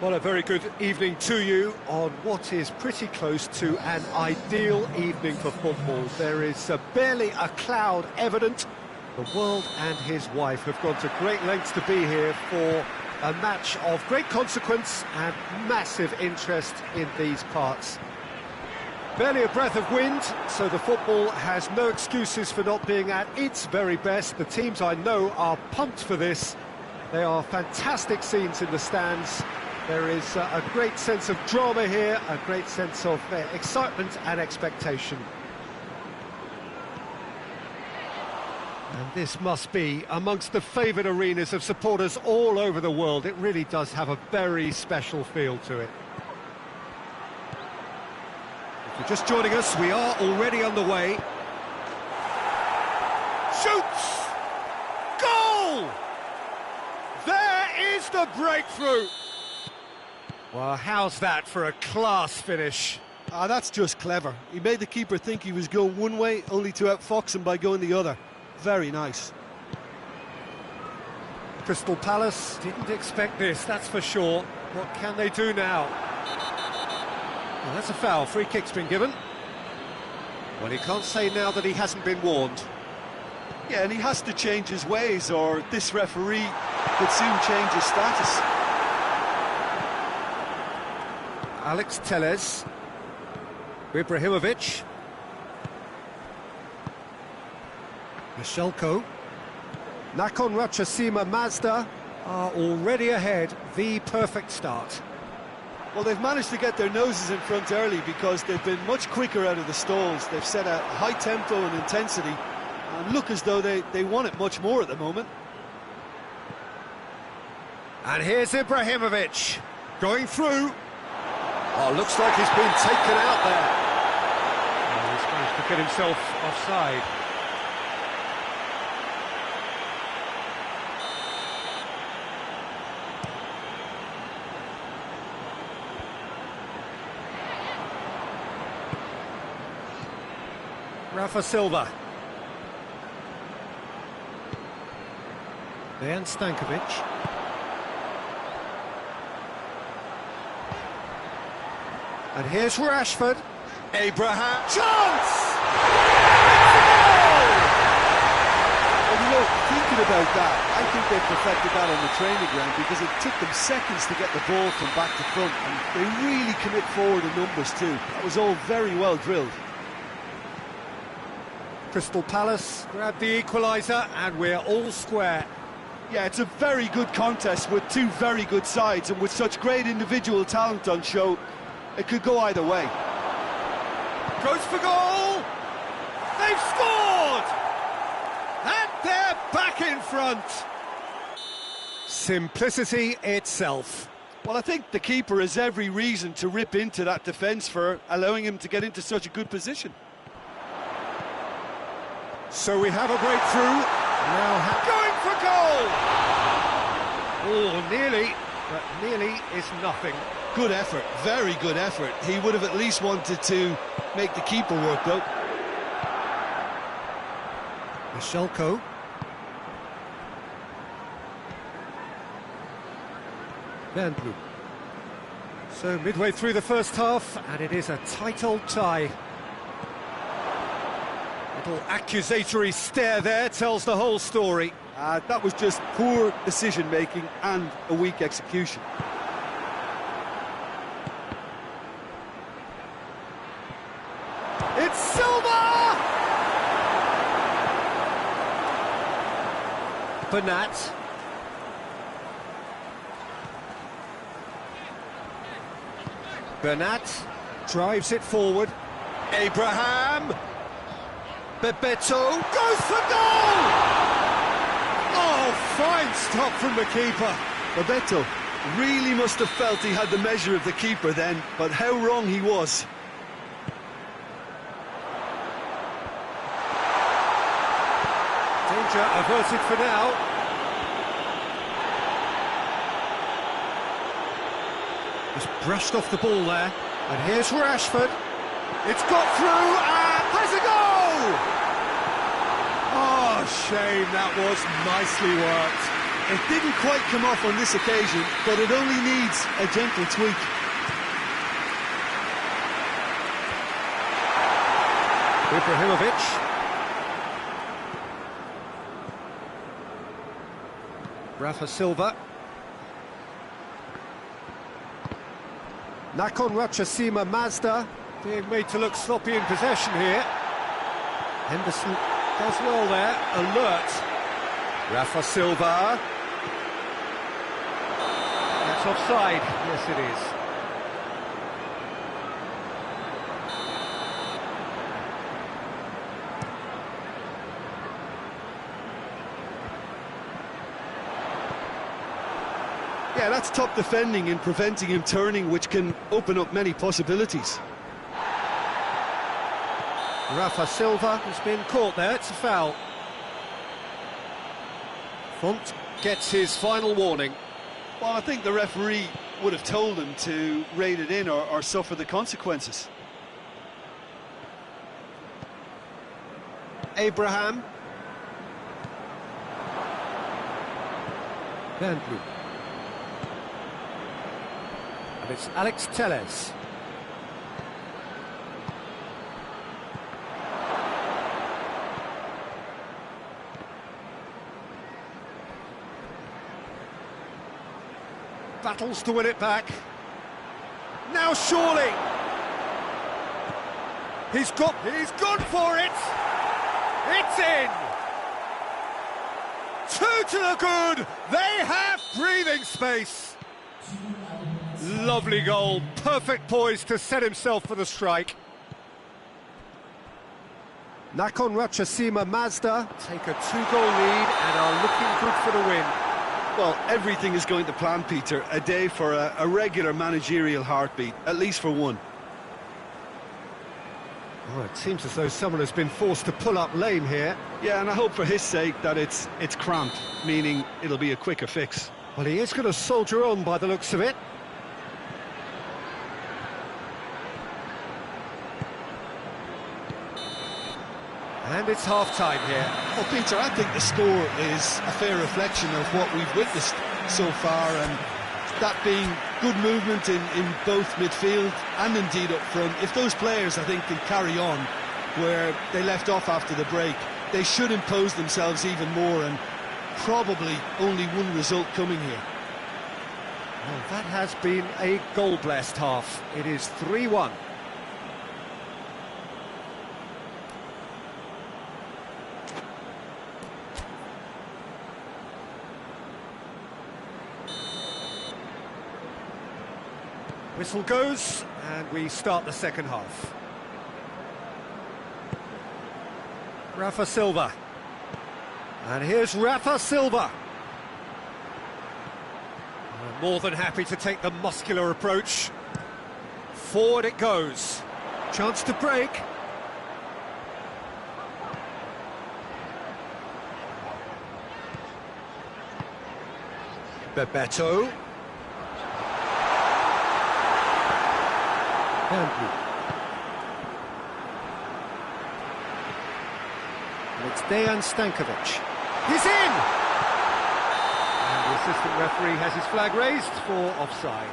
Well, a very good evening to you on what is pretty close to an ideal evening for football. There is barely a cloud evident. The world and his wife have gone to great lengths to be here for a match of great consequence and massive interest in these parts. Barely a breath of wind, so the football has no excuses for not being at its very best. The teams I know are pumped for this. They are fantastic scenes in the stands. There is a great sense of drama here, a great sense of excitement and expectation. And this must be amongst the favoured arenas of supporters all over the world. It really does have a very special feel to it. If you're just joining us, we are already underway. Shoots! Goal! There is the breakthrough! Well, how's that for a class finish? That's just clever. He made the keeper think he was going one way, only to outfox him by going the other. Very nice. Crystal Palace didn't expect this, that's for sure. What can they do now? Well, that's a foul. Free kick's been given. Well, he can't say now that he hasn't been warned. Yeah, and he has to change his ways, or this referee could soon change his status. Alex Telles, Ibrahimovic, Mishelko, Nakon Ratchasima Mazda are already ahead, the perfect start. Well, they've managed to get their noses in front early because they've been much quicker out of the stalls. They've set a high tempo and intensity and look as though they want it much more at the moment. And here's Ibrahimovic, going through. Oh, looks like he's been taken out there. Oh, he's managed to get himself offside. Rafa Silva. Dejan Stankovic. And here's Rashford. Abraham. Chance! Well, you know, thinking about that, I think they perfected that on the training ground because it took them seconds to get the ball from back to front, and they really commit forward in numbers too. That was all very well drilled. Crystal Palace grabbed the equaliser, and we're all square. Yeah, it's a very good contest with two very good sides, and with such great individual talent on show, it could go either way. Goes for goal! They've scored! And they're back in front! Simplicity itself. Well, I think the keeper has every reason to rip into that defence for allowing him to get into such a good position. So we have a breakthrough. Now going for goal! Oh, nearly, but nearly is nothing. Good effort, very good effort. He would have at least wanted to make the keeper work, though. Mishelko. Vandlu. So midway through the first half, and it is a tight old tie. Little accusatory stare there tells the whole story. That was just poor decision-making and a weak execution. It's Silva! Bernat. Bernat drives it forward. Abraham. Bebeto goes for goal! Oh, fine stop from the keeper. Bebeto really must have felt he had the measure of the keeper then, but how wrong he was. Danger averted for now. Just brushed off the ball there. And here's Rashford. It's got through and has a goal! Oh, shame, that was nicely worked. It didn't quite come off on this occasion, but it only needs a gentle tweak. Ibrahimovic. Rafa Silva. Nakon Ratchasima Mazda being made to look sloppy in possession here. Henderson does well there, alert. Rafa Silva. That's offside, yes it is. Yeah, that's top defending and preventing him turning, which can open up many possibilities. Rafa Silva has been caught there, it's a foul. Font gets his final warning. Well, I think the referee would have told him to rein it in or suffer the consequences. Abraham. Bandlu. And it's Alex Telles. Battles to win it back. Now surely. He's gone for it. It's in. Two to the good. They have breathing space. Lovely goal, perfect poise to set himself for the strike. Nakon Ratchasima Mazda take a 2-goal lead and are looking good for the win. Well, everything is going to plan, Peter. A day for a regular managerial heartbeat, at least for one. Oh, it seems as though someone has been forced to pull up lame here. Yeah, and I hope for his sake that it's cramped, meaning it'll be a quicker fix. Well, he is going to soldier on by the looks of it. And it's half-time here. Well, Peter, I think the score is a fair reflection of what we've witnessed so far, and that being good movement in both midfield and indeed up front. If those players, I think, can carry on where they left off after the break, they should impose themselves even more, and probably only one result coming here. Well, that has been a goal-blessed half. It is 3-1. Whistle goes, and we start the second half. Rafa Silva. And here's Rafa Silva. More than happy to take the muscular approach. Forward it goes. Chance to break. Bebeto. And it's Dejan Stankovic. He's in! And the assistant referee has his flag raised for offside.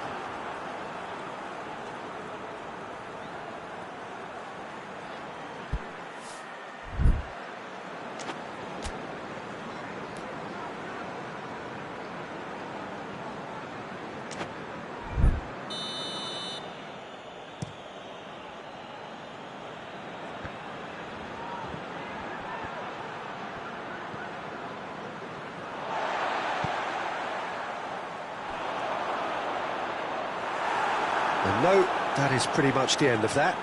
And no, that is pretty much the end of that.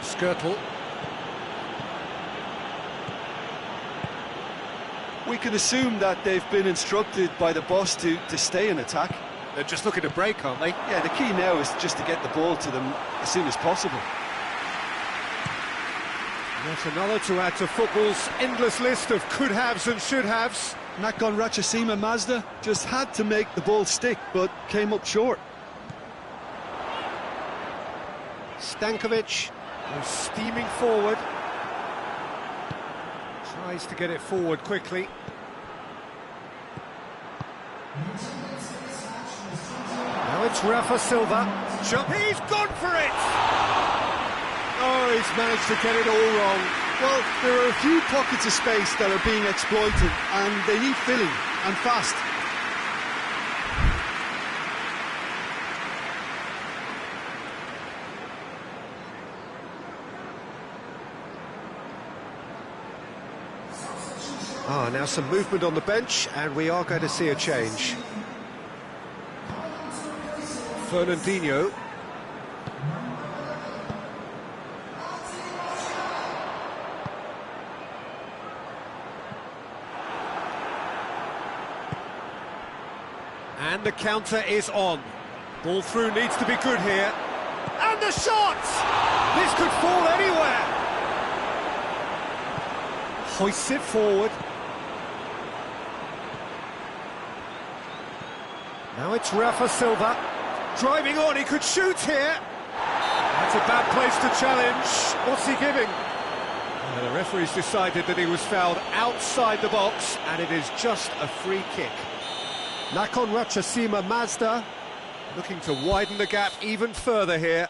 Skirtle. We can assume that they've been instructed by the boss to stay in attack. They're just looking to break, aren't they? Yeah, the key now is just to get the ball to them as soon as possible. That's another to add to football's endless list of could-haves and should-haves. Nakon Ratchasima Mazda just had to make the ball stick, but came up short. Stankovic. Goes steaming forward. Tries to get it forward quickly. Now it's Rafa Silva. He's gone for it! Oh, he's managed to get it all wrong. Well, there are a few pockets of space that are being exploited, and they need filling, and fast. Now some movement on the bench, and we are going to see a change. Fernandinho. And the counter is on. Ball through needs to be good here. And the shot! This could fall anywhere. Hoists it forward. Now it's Rafa Silva. Driving on, he could shoot here. That's a bad place to challenge. What's he giving? The referee's decided that he was fouled outside the box, and it is just a free kick. Nakhon Ratchasima Mazda looking to widen the gap even further here.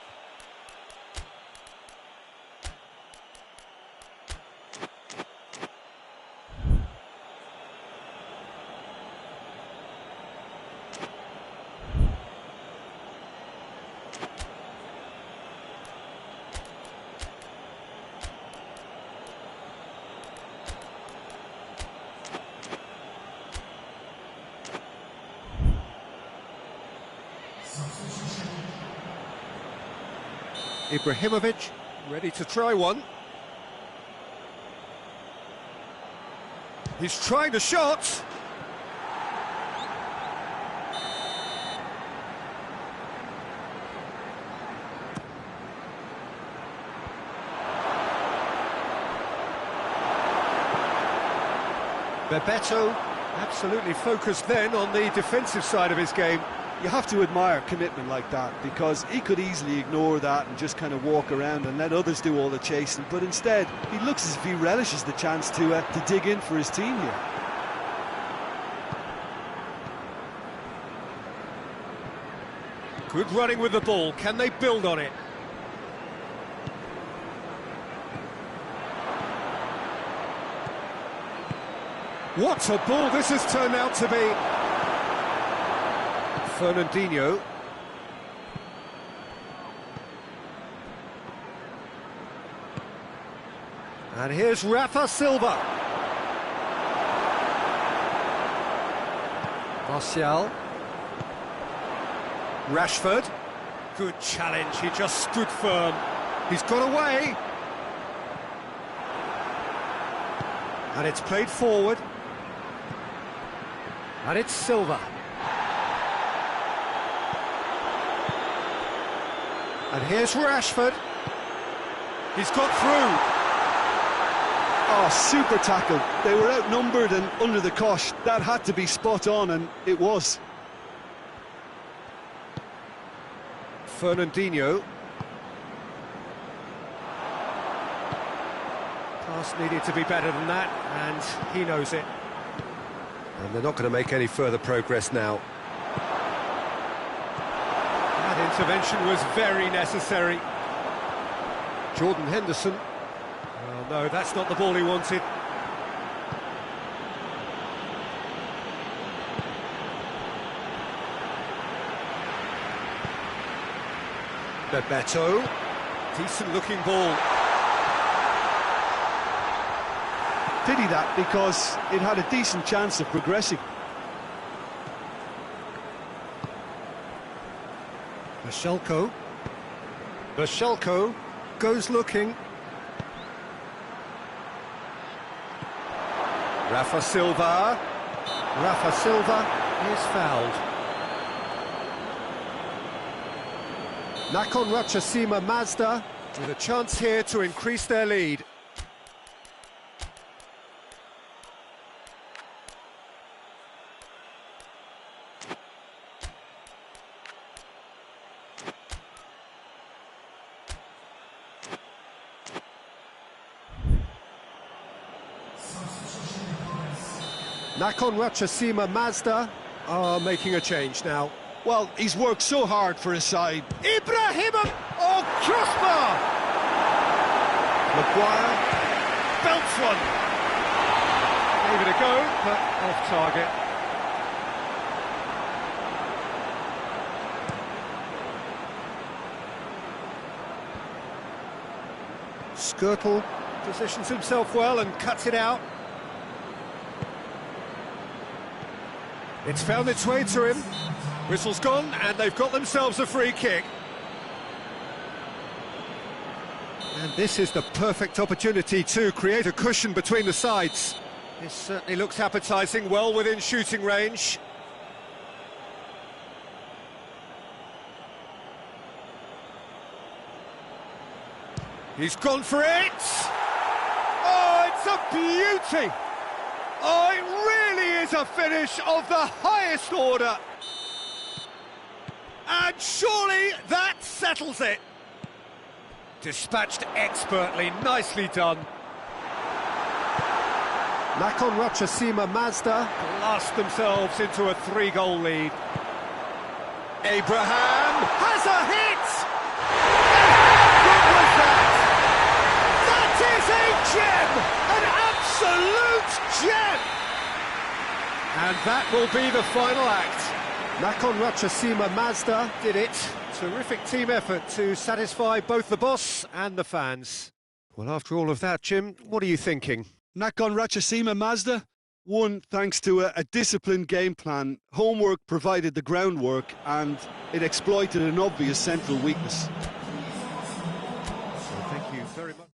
Ibrahimovic, ready to try one. He's trying the shot. Bebeto absolutely focused then on the defensive side of his game. You have to admire commitment like that, because he could easily ignore that and just kind of walk around and let others do all the chasing, but instead he looks as if he relishes the chance to dig in for his team here. Good running with the ball. Can they build on it? What a ball this has turned out to be. Fernandinho. And here's Rafa Silva. Martial. Rashford. Good challenge, he just stood firm. He's got away. And it's played forward. And it's Silva. And here's Rashford. He's got through. Oh, super tackle. They were outnumbered and under the cosh. That had to be spot on, and it was. Fernandinho. Pass needed to be better than that, and he knows it. And they're not going to make any further progress now. That intervention was very necessary. Jordan Henderson. Oh no, that's not the ball he wanted. Bebeto. Decent looking ball. Pity that, because it had a decent chance of progressing. Bashelko goes looking. Rafa Silva. Rafa Silva is fouled. Nakhon Ratchasima Mazda with a chance here to increase their lead. Nakhon Ratchasima Mazda are making a change now. Well, he's worked so hard for his side. Ibrahim! Oh, crossbar! Maguire belts one. Gave it a go, but off target. Skirtle positions himself well and cuts it out. It's found its way to him. Whistle's gone, and they've got themselves a free kick. And this is the perfect opportunity to create a cushion between the sides. This certainly looks appetising, well within shooting range. He's gone for it! Oh, it's a beauty! Oh, it really is a finish of the highest order! And surely that settles it! Dispatched expertly, nicely done. Nakhon Ratchasima Mazda blast themselves into a 3-goal lead. Abraham has a hit! How good was that? That is a gem! An absolute gem! And that will be the final act. Nakhon Ratchasima Mazda did it. Terrific team effort to satisfy both the boss and the fans. Well, after all of that, Jim, what are you thinking? Nakhon Ratchasima Mazda won thanks to a disciplined game plan. Homework provided the groundwork and it exploited an obvious central weakness. Well, thank you very much.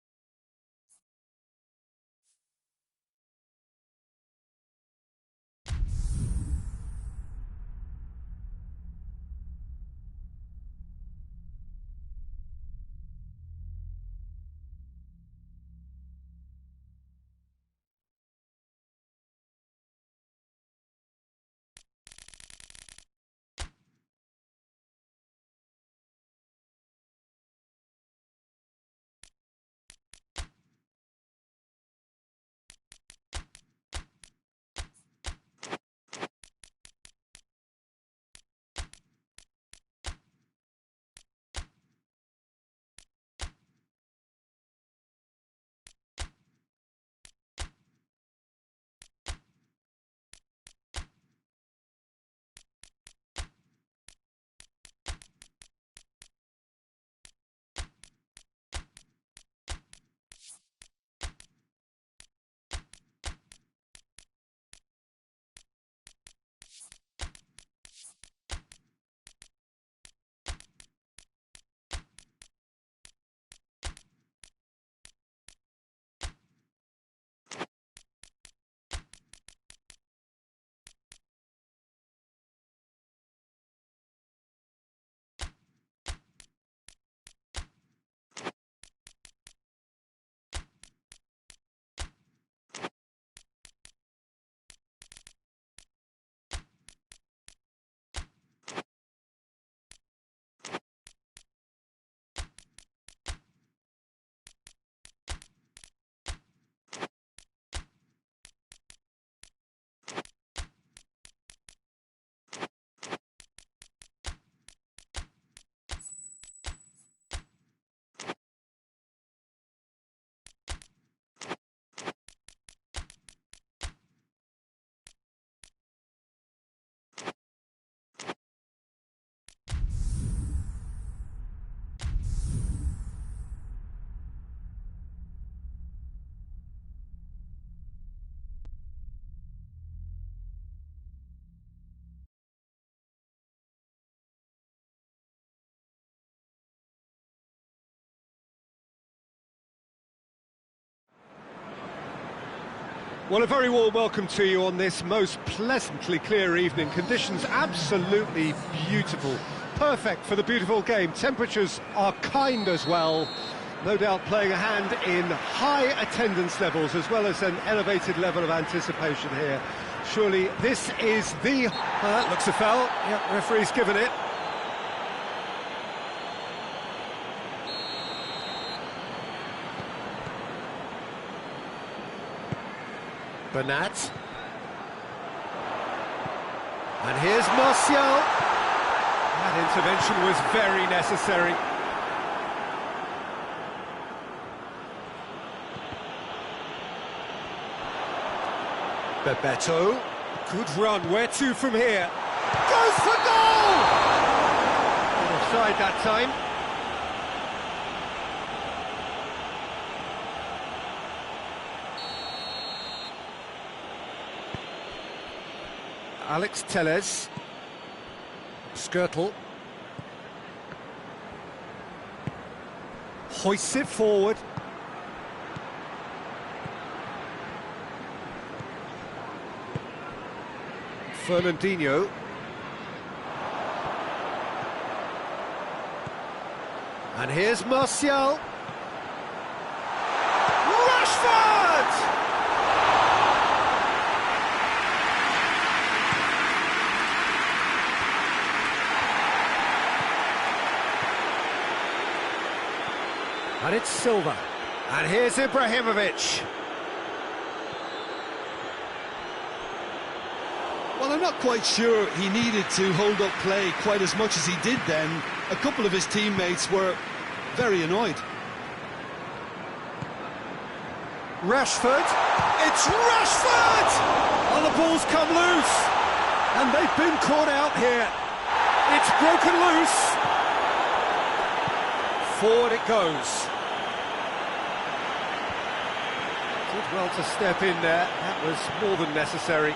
Well, a very warm welcome to you on this most pleasantly clear evening. Conditions absolutely beautiful. Perfect for the beautiful game. Temperatures are kind as well. No doubt playing a hand in high attendance levels as well as an elevated level of anticipation here. Surely this is the... that looks a foul. Yeah, referee's given it. Bernat. And here's Martial. That intervention was very necessary. Bebeto. Good run. Where to from here? Goes for goal! Offside that time. Alex Telles. Skirtle. Hoists it forward. Fernandinho. And here's Martial. Rashford! And it's Silva. And here's Ibrahimovic. Well, I'm not quite sure he needed to hold up play quite as much as he did then. A couple of his teammates were very annoyed. Rashford. It's Rashford! Oh, the ball's come loose. And they've been caught out here. It's broken loose. Forward it goes. Did well to step in there. That was more than necessary.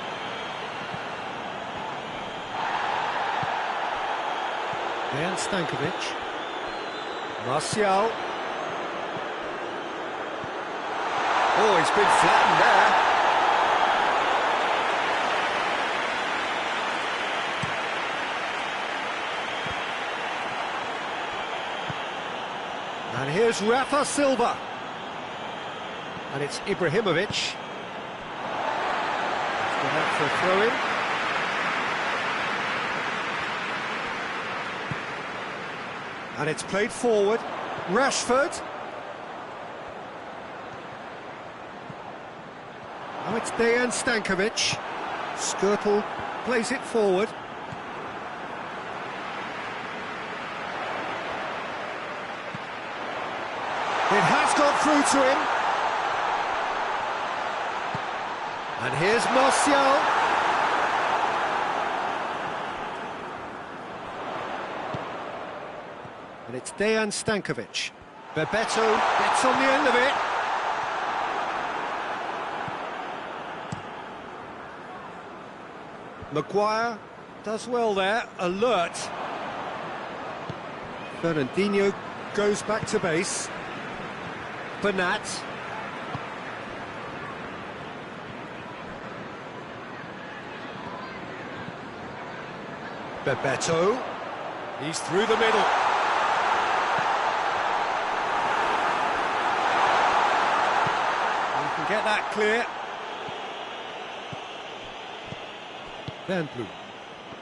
Dejan Stankovic. Martial. Oh, he's been flattened there. And here's Rafa Silva. And it's Ibrahimovic. He's gone out for a throw-in. And it's played forward. Rashford. Now it's Dejan Stankovic. Skirtle plays it forward. It has got through to him. And here's Martial. And it's Dejan Stankovic. Bebeto gets on the end of it. Maguire does well there, alert. Fernandinho goes back to base. Bernat. Bebeto. He's through the middle. You can get that clear. Van Blue.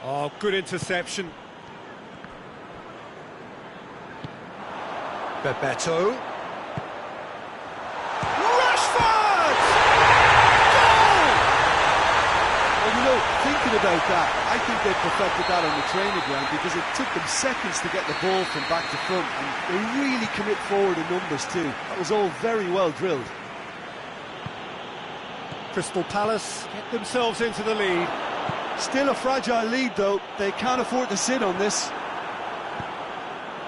Oh, good interception. Bebeto. Rashford! Goal! Well, you know, thinking about that, I think they perfected that on the training ground because it took them seconds to get the ball from back to front, and they really commit forward in numbers too. That was all very well drilled. Crystal Palace get themselves into the lead. Still a fragile lead though, they can't afford to sit on this.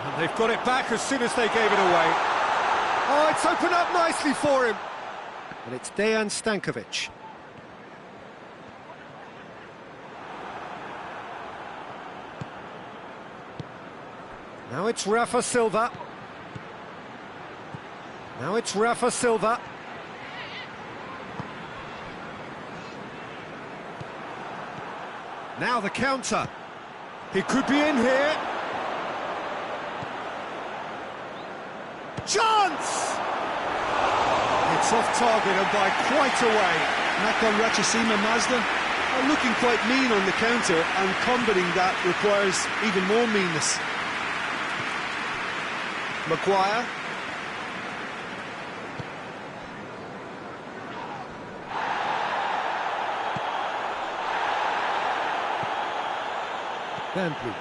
And they've got it back as soon as they gave it away. Oh, it's opened up nicely for him. And it's Dejan Stankovic. Now it's Rafa Silva. Now it's Rafa Silva. Now the counter. He could be in here. Chance! It's off target and by quite a way. Nakon Rachasima Mazda are looking quite mean on the counter, and combating that requires even more meanness. Maguire. Bentley.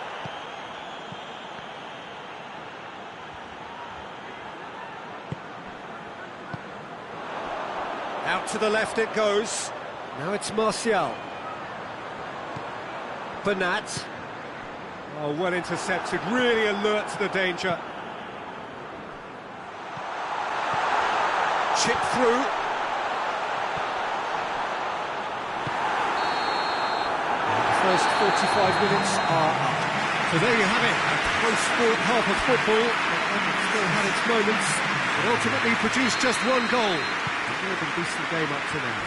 Out to the left it goes. Now it's Martial. Bernat. Oh, well intercepted, really alert to the danger. Chip through. And the first 45 minutes are up. So there you have it, a close-fought half of football. It still had its moments, but ultimately produced just one goal. A more than decent game up to now.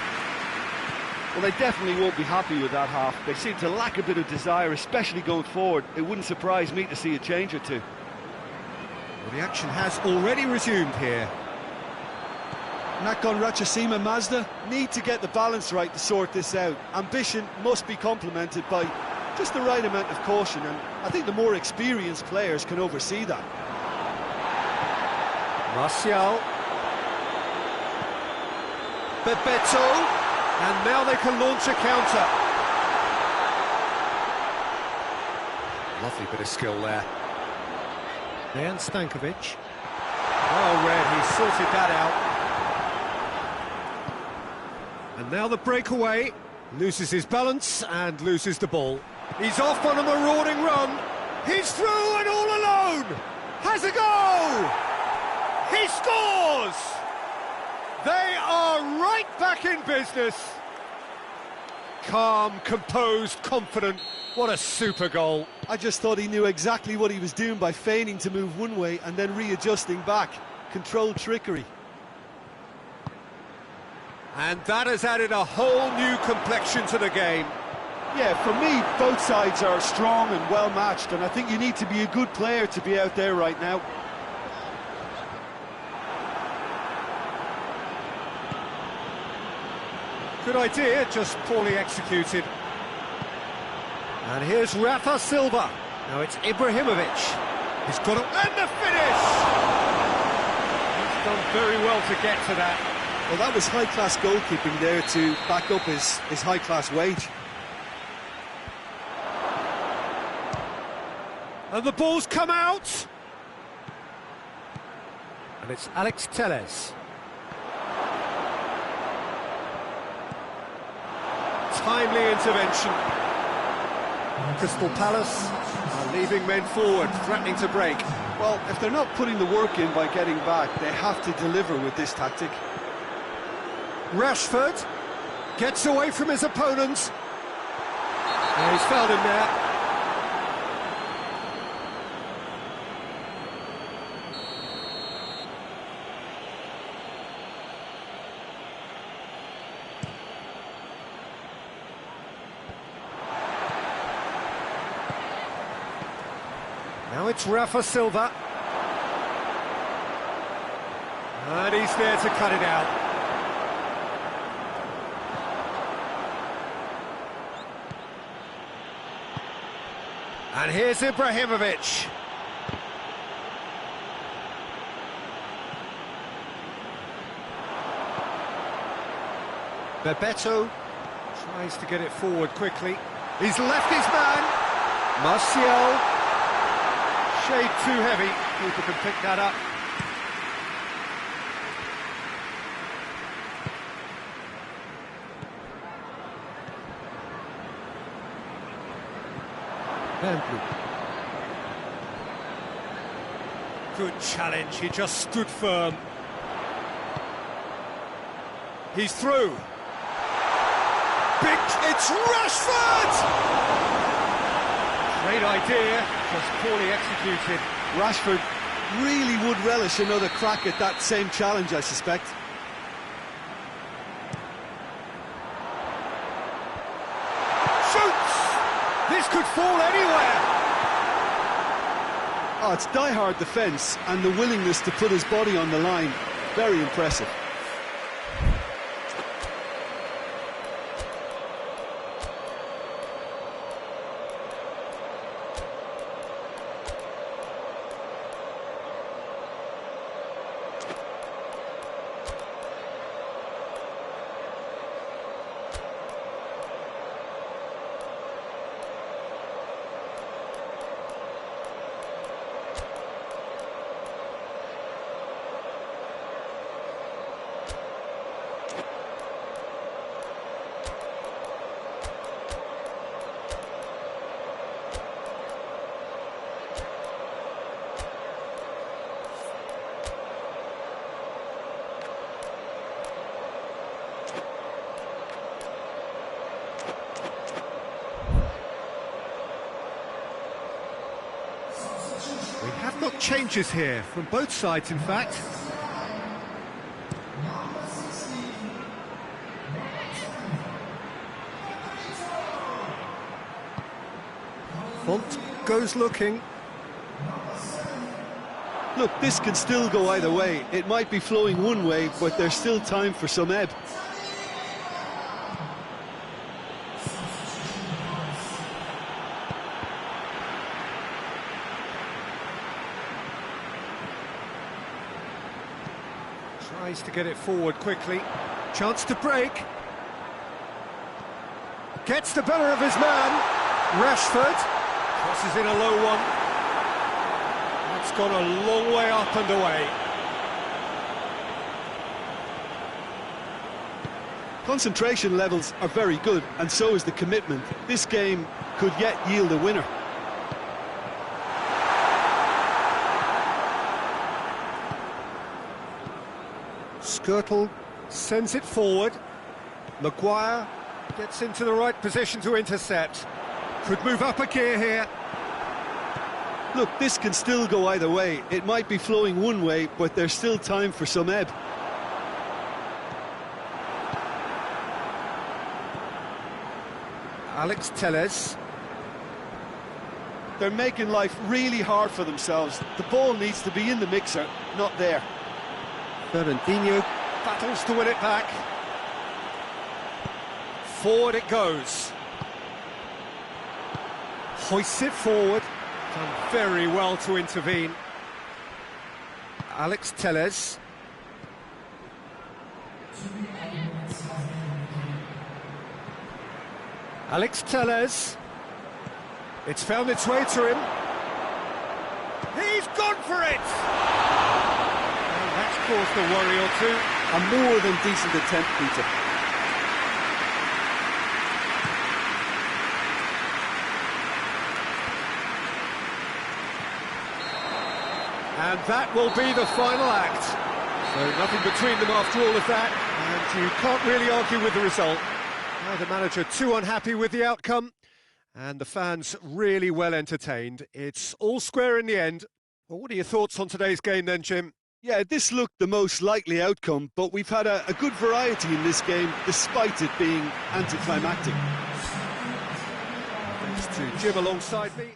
Well, they definitely won't be happy with that half. They seem to lack a bit of desire, especially going forward. It wouldn't surprise me to see a change or two. Well, the action has already resumed here. Nakhon Ratchasima Mazda need to get the balance right to sort this out. Ambition must be complemented by just the right amount of caution, and I think the more experienced players can oversee that. Martial. Bebeto. And now they can launch a counter. Lovely bit of skill there. Dejan Stankovic. Well read, he sorted that out. And now the breakaway. Loses his balance and loses the ball. He's off on a marauding run. He's through and all alone. Has a go. He scores. They are right back in business. Calm, composed, confident. What a super goal. I just thought he knew exactly what he was doing by feigning to move one way and then readjusting back. Controlled trickery. And that has added a whole new complexion to the game. Yeah, for me, both sides are strong and well matched, and I think you need to be a good player to be out there right now. Good idea, just poorly executed. And here's Rafa Silva. Now it's Ibrahimovic. He's got to... And the finish! He's done very well to get to that. Well, that was high-class goalkeeping there to back up his high-class wage. And the ball's come out. And it's Alex Telles. Timely intervention. Crystal Palace are leaving men forward, threatening to break. Well, if they're not putting the work in by getting back, they have to deliver with this tactic. Rashford gets away from his opponents. And he's fouled him there. Now it's Rafa Silva. And he's there to cut it out. And here's Ibrahimovic. Bebeto tries to get it forward quickly. He's left his man. Martial. Shade too heavy. Keeper can pick that up. Bentley. Good challenge, he just stood firm. He's through. Big, it's Rashford! Great idea, just poorly executed. Rashford really would relish another crack at that same challenge, I suspect. Shoots! This could fall anywhere! Oh, it's die-hard defence and the willingness to put his body on the line. Very impressive. We have got changes here from both sides, in fact. Font goes looking. Look, this can still go either way. It might be flowing one way, but there's still time for some ebb. Tries to get it forward quickly. Chance to break. Gets the better of his man. Rashford crosses in a low one. That's gone a long way up and away. Concentration levels are very good, and so is the commitment. This game could yet yield a winner. Skirtle sends it forward. Maguire gets into the right position to intercept. Could move up a gear here. Look, this can still go either way. It might be flowing one way, but there's still time for some ebb. Alex Telles. They're making life really hard for themselves. The ball needs to be in the mixer, not there. Fernandinho battles to win it back. Forward it goes. Hoists it forward. Done very well to intervene. Alex Telles. Alex Telles. It's found its way to him. He's gone for it! And that's caused a worry or two. A more than decent attempt, Peter. And that will be the final act. So nothing between them after all of that, and you can't really argue with the result. Now the manager too unhappy with the outcome, and the fans really well entertained. It's all square in the end. Well, what are your thoughts on today's game then, Jim? Yeah, this looked the most likely outcome, but we've had a good variety in this game, despite it being anticlimactic. Thanks to Jim alongside me.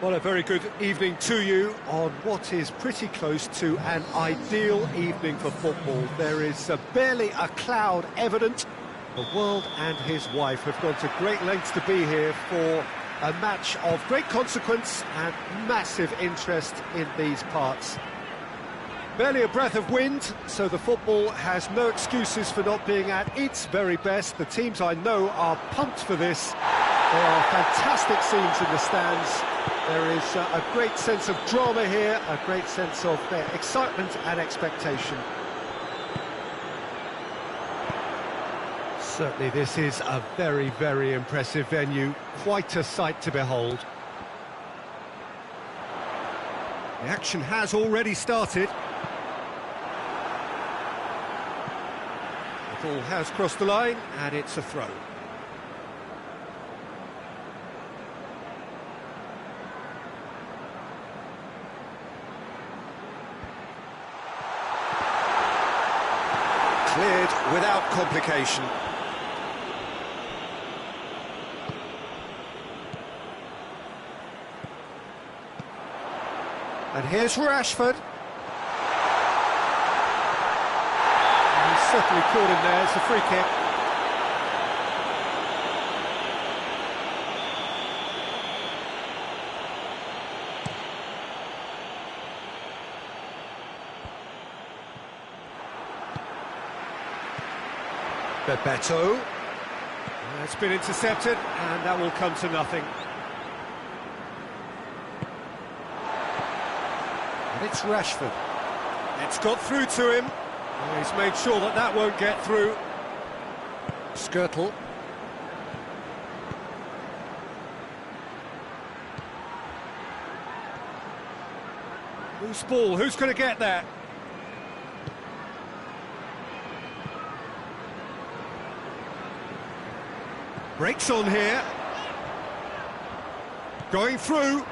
Well, a very good evening to you on what is pretty close to an ideal evening for football. There is barely a cloud evident. The world and his wife have gone to great lengths to be here for a match of great consequence and massive interest in these parts. Barely a breath of wind, so the football has no excuses for not being at its very best. The teams I know are pumped for this. There are fantastic scenes in the stands. There is a great sense of drama here, a great sense of excitement and expectation. Certainly this is a very, very impressive venue. Quite a sight to behold. The action has already started. The ball has crossed the line, and it's a throw. Cleared without complication. And here's Rashford. And he's certainly caught him there. It's a free kick. Bebeto. It's been intercepted, and that will come to nothing. And it's Rashford. It's got through to him. He's made sure that that won't get through. Skirtle. Loose ball, who's going to get there? Breaks on here. Going through.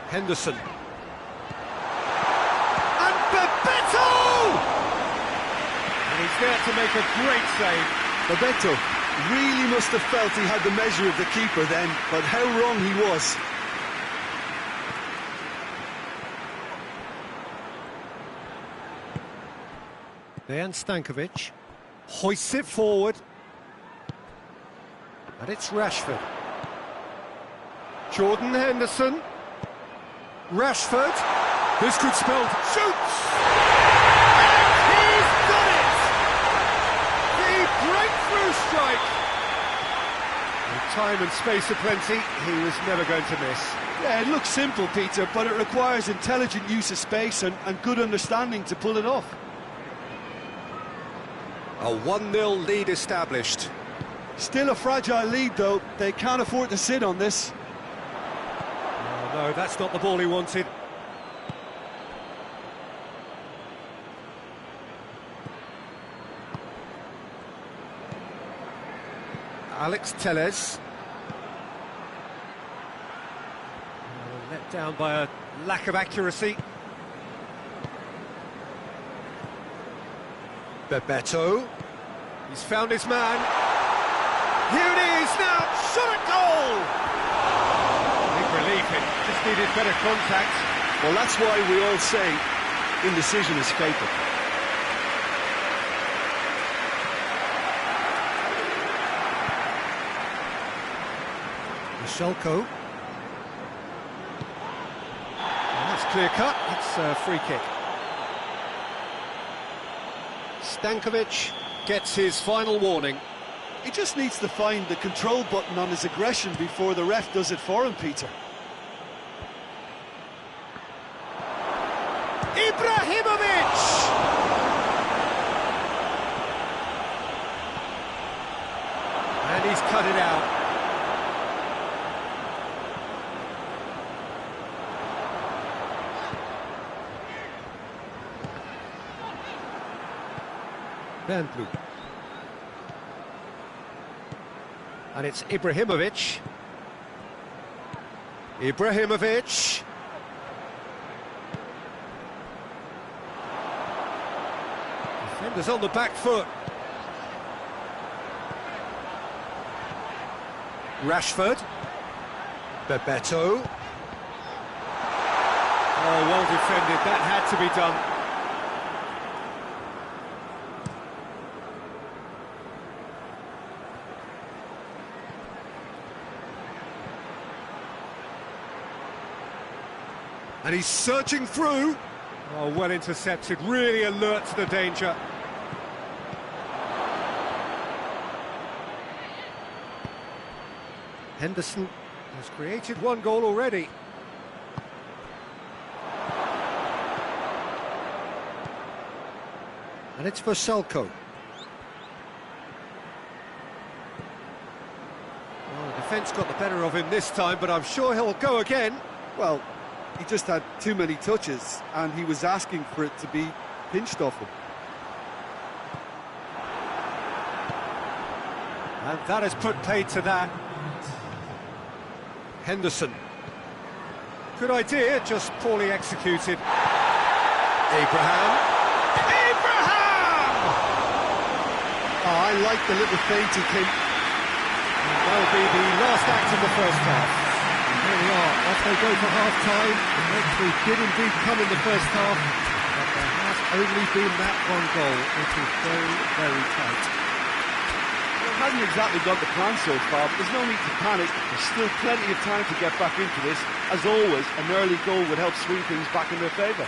Henderson. And Bebeto! And he's there to make a great save. Bebeto really must have felt he had the measure of the keeper then, but how wrong he was. Dejan Stankovic hoists it forward. And it's Rashford. Jordan Henderson. Rashford. This could spell shoots! And he's done it! The breakthrough strike! With time and space aplenty, he was never going to miss. Yeah, it looks simple, Peter, but it requires intelligent use of space and good understanding to pull it off. A 1-0 lead established. Still a fragile lead, though. They can't afford to sit on this. Oh, no, that's not the ball he wanted. Alex Telles. Let down by a lack of accuracy. Bebeto. He's found his man. Here it is now. Shot at goal. Big relief. It just needed better contact. Well, that's why we all say indecision is fatal. Michelko. That's clear cut. It's a free kick. Stankovic gets his final warning. He just needs to find the control button on his aggression before the ref does it for him, Peter. Ibrahimovic! And he's cut it out. Bandlu. And it's Ibrahimovic. Ibrahimovic. Defenders on the back foot. Rashford. Bebeto. Oh, well defended. That had to be done. And he's surging through. Oh, well intercepted, really alert to the danger. Henderson has created one goal already. And it's for Salko. Well, the defence got the better of him this time, but I'm sure he'll go again. Well, he just had too many touches, and he was asking for it to be pinched off him. And that has put paid to that. Henderson. Good idea, just poorly executed. Abraham. Oh, I like the little feint he came. That'll be the last act of the first half. And here we are, off they go for half-time. The victory did indeed come in the first half, but there has only been that one goal. It is very, very tight. Well, it hasn't exactly got the plan so far, but there's no need to panic. There's still plenty of time to get back into this. As always, an early goal would help swing things back in their favour.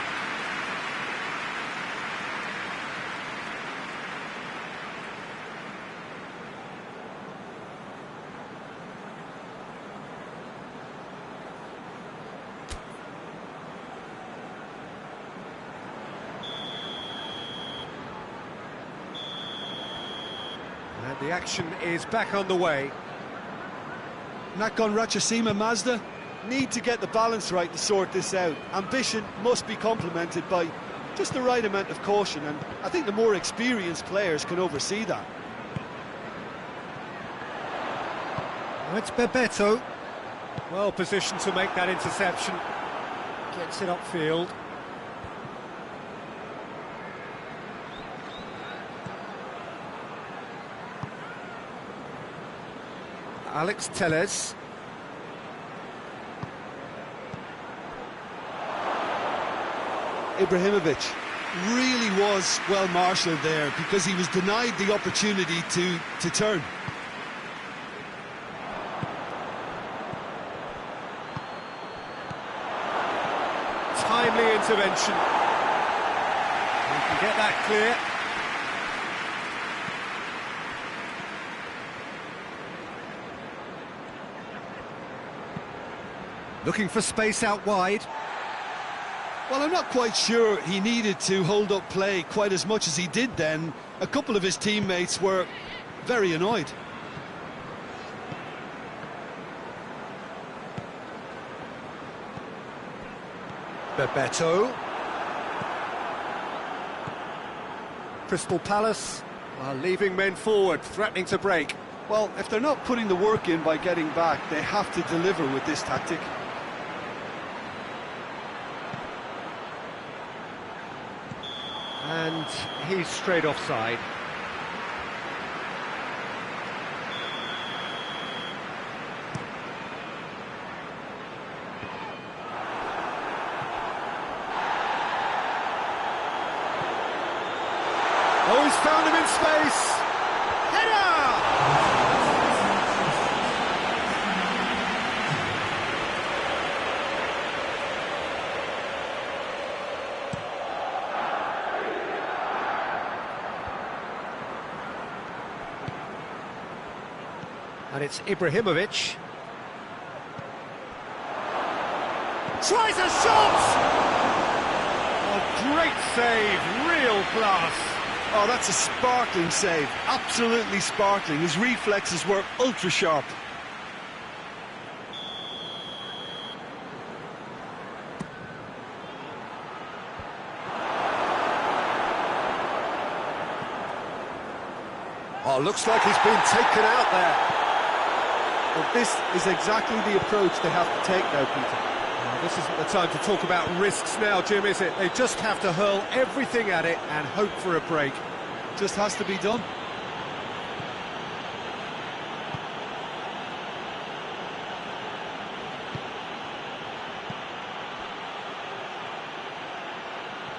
And the action is back on the way. Nakon Ratchasima Mazda need to get the balance right to sort this out. Ambition must be complemented by just the right amount of caution, and I think the more experienced players can oversee that. Well, it's Bebeto. Well positioned to make that interception. Gets it upfield. Alex Telles. Ibrahimovic really was well marshalled there because he was denied the opportunity to turn. Timely intervention. We can get that clear. Looking for space out wide. Well, I'm not quite sure he needed to hold up play quite as much as he did then. A couple of his teammates were very annoyed. Bebeto. Crystal Palace are leaving men forward, threatening to break. Well, if they're not putting the work in by getting back, they have to deliver with this tactic. And he's straight offside. Oh, he's found him in space! Header! And it's Ibrahimovic. Tries a shot! Oh, great save, real class. Oh, that's a sparkling save, absolutely sparkling. His reflexes were ultra sharp. Oh, looks like he's been taken out there. Well, this is exactly the approach they have to take now, Peter. Well, this isn't the time to talk about risks now, Jim, is it? They just have to hurl everything at it and hope for a break. Just has to be done.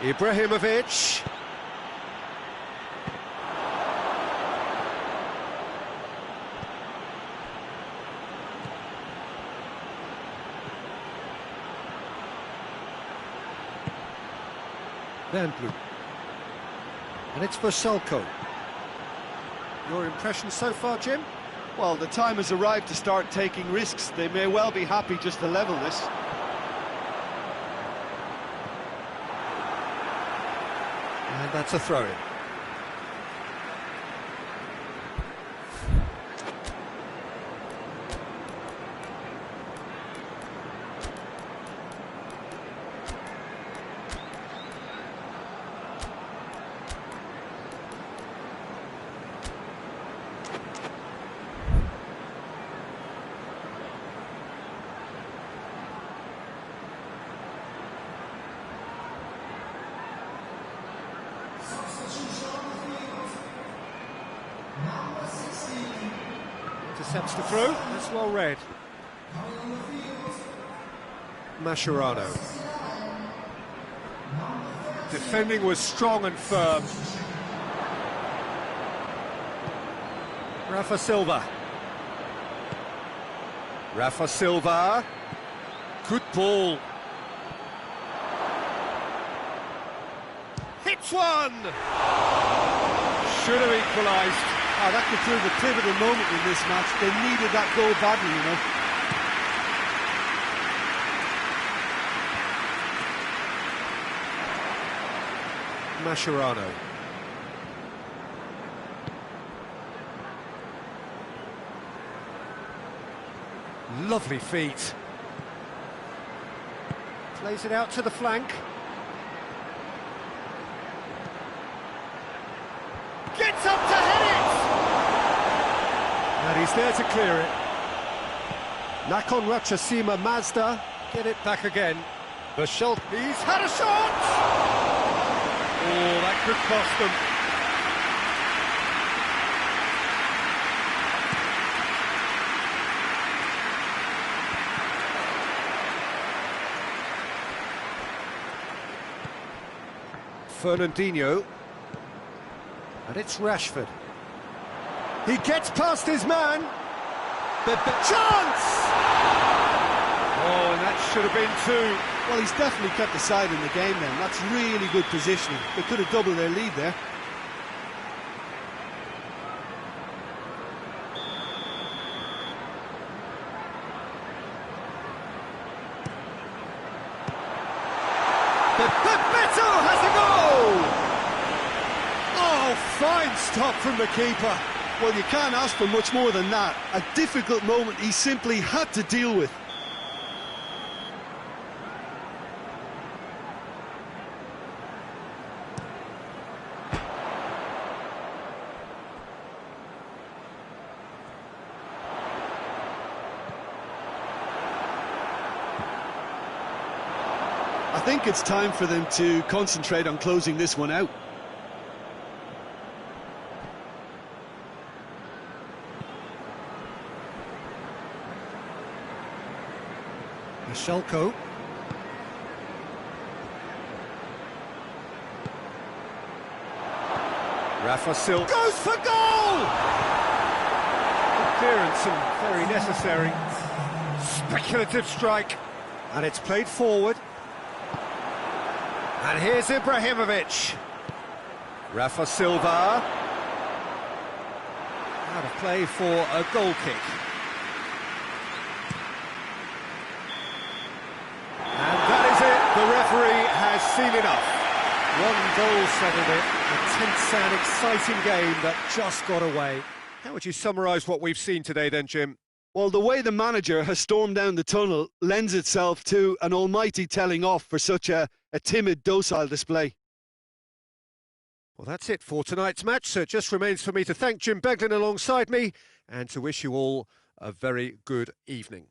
Ibrahimovic. Van Blue. And it's for Salko. Your impression so far, Jim? Well, the time has arrived to start taking risks. They may well be happy just to level this. And that's a throw-in. Intercepts the throw, that's well read. Mascherano. Defending was strong and firm. Rafa Silva. Rafa Silva. Good ball. Hits one! Should have equalised. Oh, that could prove a pivotal moment in this match. They needed that goal badly, you know. Mascherano. Lovely feet. Plays it out to the flank. Gets up to head it! And he's there to clear it. Nakon Rachasima Mazda get it back again. Vashel, he's had a shot! Oh, that could cost them. Fernandinho. And it's Rashford. He gets past his man. The chance! Oh, and that should have been two. Well, he's definitely kept the side in the game then. That's really good positioning. They could have doubled their lead there. Beto has a goal! Oh, fine stop from the keeper. Well, you can't ask for much more than that. A difficult moment he simply had to deal with. I think it's time for them to concentrate on closing this one out. Salko. Rafa Silva goes for goal! Good clearance and very necessary. Speculative strike. And it's played forward. And here's Ibrahimovic. Rafa Silva. Out of play for a goal kick. And that is it. The referee has seen enough. One goal settled it. A tense and exciting game that just got away. How would you summarise what we've seen today then, Jim? Well, the way the manager has stormed down the tunnel lends itself to an almighty telling off for such a timid, docile display. Well, that's it for tonight's match, so it just remains for me to thank Jim Beglin alongside me and to wish you all a very good evening.